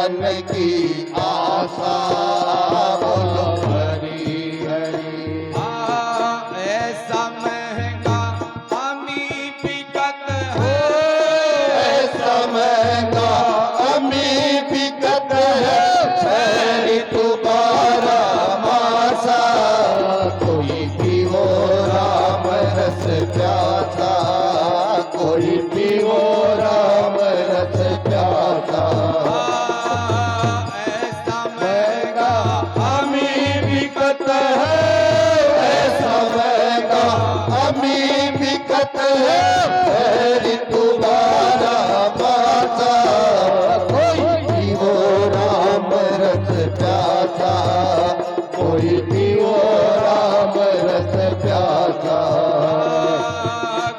मन की आशा बोलो हरि हरि। ऐसा महंगा अमी बिकत है, ऐसा महंगा अमी बिकत है, शहरी तुम्हारा मासा। कोई पीवो राम रस प्यासा, कोई पीवो राम रस प्यासा। ऐसा महंगा अमी बिकत है, ऐसा महंगा अमी बिकत है, शहरी तुम्हारा मासा। कोई पीवो राम रस प्यासा, कोई पीवो राम रस प्यासा।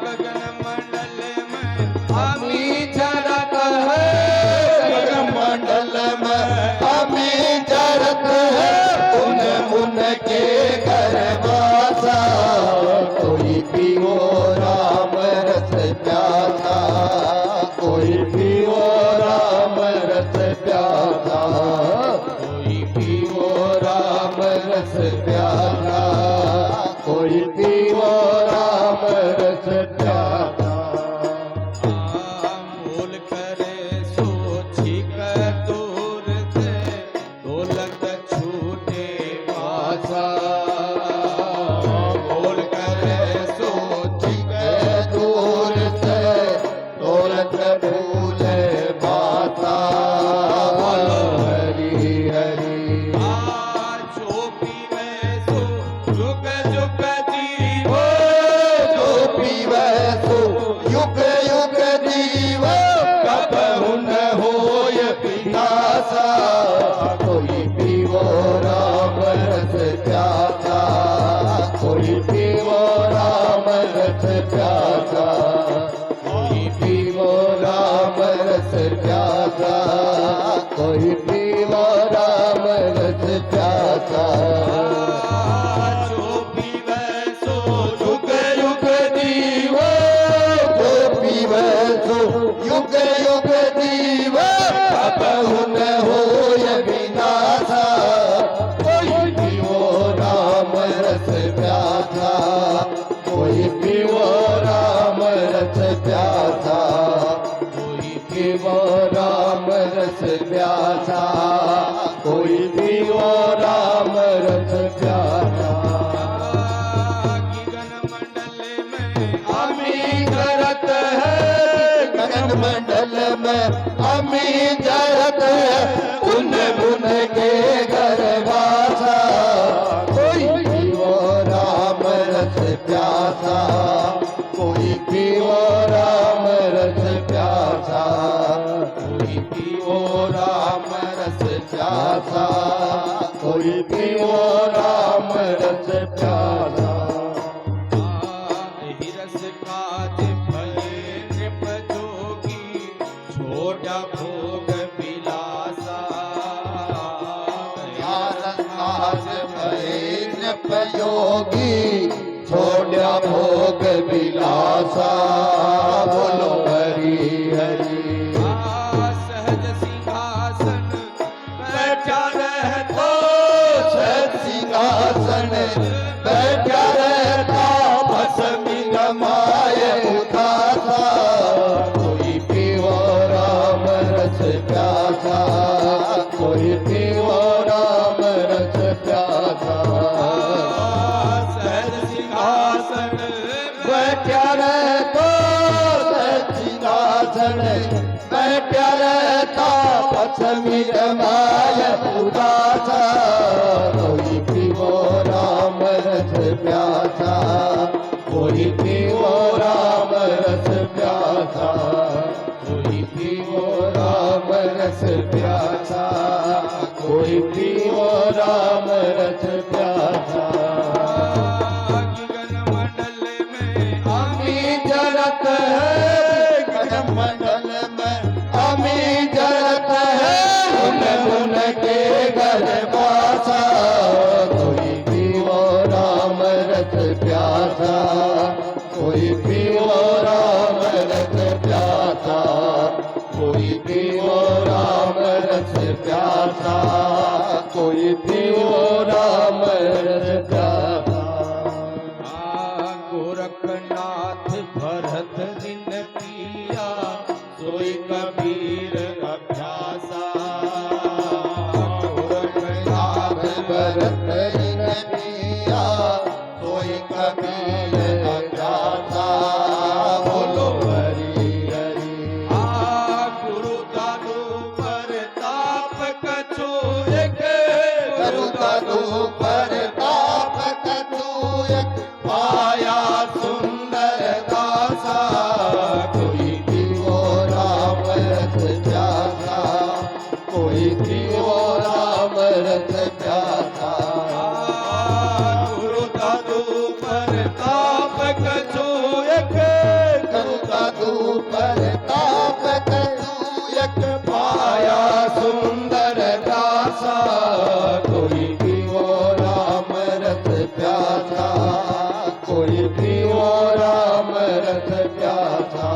गगन मंडल में अमी जरत है, गगन मंडल में अमी जरत है, उन मुन के घर वासा। कोई पीवो राम रस प्यासा, कोई पीवो राम रस प्यासा, कोई पीवो राम रस प्यासा, कोई पीवो राम रस प्यासा। मूल करे सोची कर दूर से, दौलत छूटे पासा। मूल करे सोची है दूर से दौलत भूले बाता। बोलो हरि हरि। जो पीवे सो जुग जुग जीवो, जो पीवे सो युग युग जीव, कबहु न होय पियासा। कोई पीवो राम रस प्यासा, कोई पीवो राम रस प्यासा, कोई पीवो राम रस प्यासा, कोई पीवो राम रस प्यासा। जो पीवे सो युग युग जीव, जो पीवे सो युग युग जीव, कबहु न होय विनाशा। कोई पीवो राम रस प्यासा, कोई पीवो राम रस प्यासा, कोई पीवो राम रस प्यासा, कोई पीवो राम रस प्यासा। गगन मंडल में अमी जरत है, गगन मंडल में अमी जरत है, उन मुन के घर वासा। कोई पीवो राम रस प्यासा, कोई पीवो राम रस प्यासा, कोई पीवो राम रस प्यासा, कोई पीवो राम रस प्यासा। हिरस काज भले नृप जोगी, छोटा भोग विलासा। काज भय योगी, छोड़ा भोग विलासा। बोलो हरि हरि। सहज सिंहासन बैठा रहता, सहज सिंहासन बैठा रहता, भस्मी रमाय उदासा। कोई पीवो राम रस प्यासा, कोई पीवो राम रस प्यासा। सहज सिंहासन बैठा रहता, सहज सिंहासन बैठा रहता, भस्मी रमाय उदासा। कोई पीवो राम रस प्यासा, कोई पीवो राम रस प्यासा, कोई पीवो राम रस प्यासा, कोई पीवो राम रस प्यासा। गगन मंडल में अमी जरत है, गगन मंडल में अमी जरत है, उन मुन के घर वासा। कोई पीवो राम रस प्यासा, कोई पीवो राम रस प्यासा, कोई पीवो राम रस प्यासा, कोई पियो राम रस प्यासा। गोरखनाथ भरत दिन पिया, सोई कबीर अभ्यासा। गोरखनाथ भरत दिन पिया, सोई कबीर अभ्यासा। बोलो हरि हरि। गुरु दादू परताप कछु एक, गुरु दादू परताप कछु एक, पाया सुंदर दासा। कोई पियो राम रस प्यासा, कोई पियो राम रस प्यासा। गुरु दादू परताप कछु एक, गुरु दादू परताप कछु एक, पाया सुंदर दासा। कोई पियो राम रस प्यासा, कोई पियो राम रस प्यासा।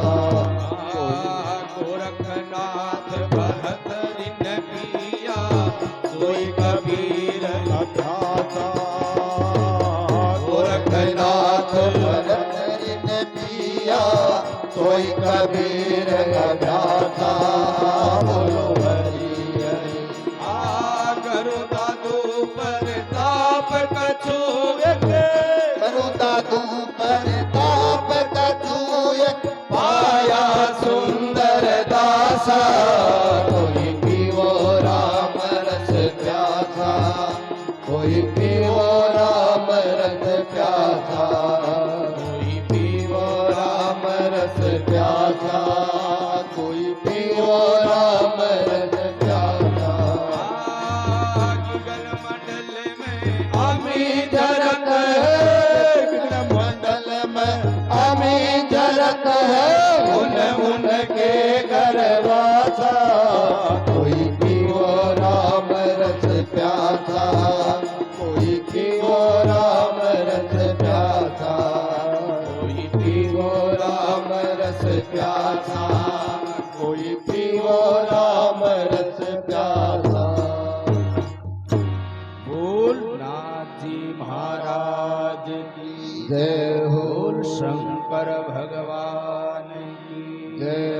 गोरखनाथ भरत दिन पिया, सोई कबीर अभ्यासा। गोरखनाथ भरत दिन पिया, सोई कबीर अभ्यासा। बोलो हरि हरि। गुरु दादू परताप कछु एक, गुरु दादू परताप कछु एक, पाया सुंदर दासा। कोई पियो राम रस प्यासा, कोई पियो राम रस प्यासा। कोई पियो राम रस प्यासा, कोई पियो राम रस प्यासा। गगन मंडल में अमी जरत है, गगन मंडल में अमी जरत है। उन के घर वासा, कोई पियो राम रस प्यासा, कोई पियो राम रस प्यासा। कोई पियो राम रस प्यासा, कोई पियो राम रस प्यासा। भोलनाथ जी महाराज की जय हो। शंकर भगवान की जय